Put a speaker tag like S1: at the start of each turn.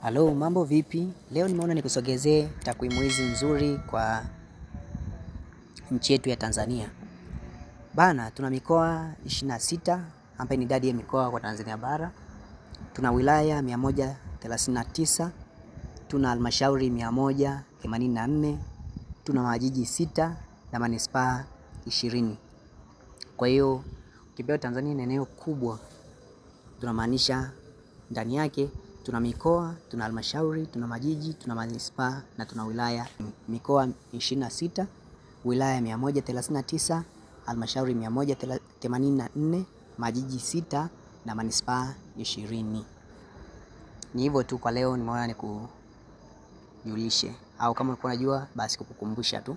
S1: Halo, mambo vipi? Leo nimeona nikusogezee takwimu hizi nzuri kwa nchi yetu ya Tanzania. Bana, tuna mikoa 26 ambayo ni idadi ya mikoa kwa Tanzania bara. Tuna wilaya 139, tuna halmashauri 184, tuna majiji 6 na manispaa 20. Kwa hiyo, ukipewa Tanzania ni eneo kubwa, tunamaanisha ndani yake tuna mikoa, tuna halmashauri, tuna majiji, tuna manispaa na tuna wilaya. Mikoa 26, wilaya 139, halmashauri 184, majiji 6 na manispaa 20. Ni hivyo tu kwa leo, nimeona nikujulishe, au kama ulikuwa unajua basi kukukumbusha tu.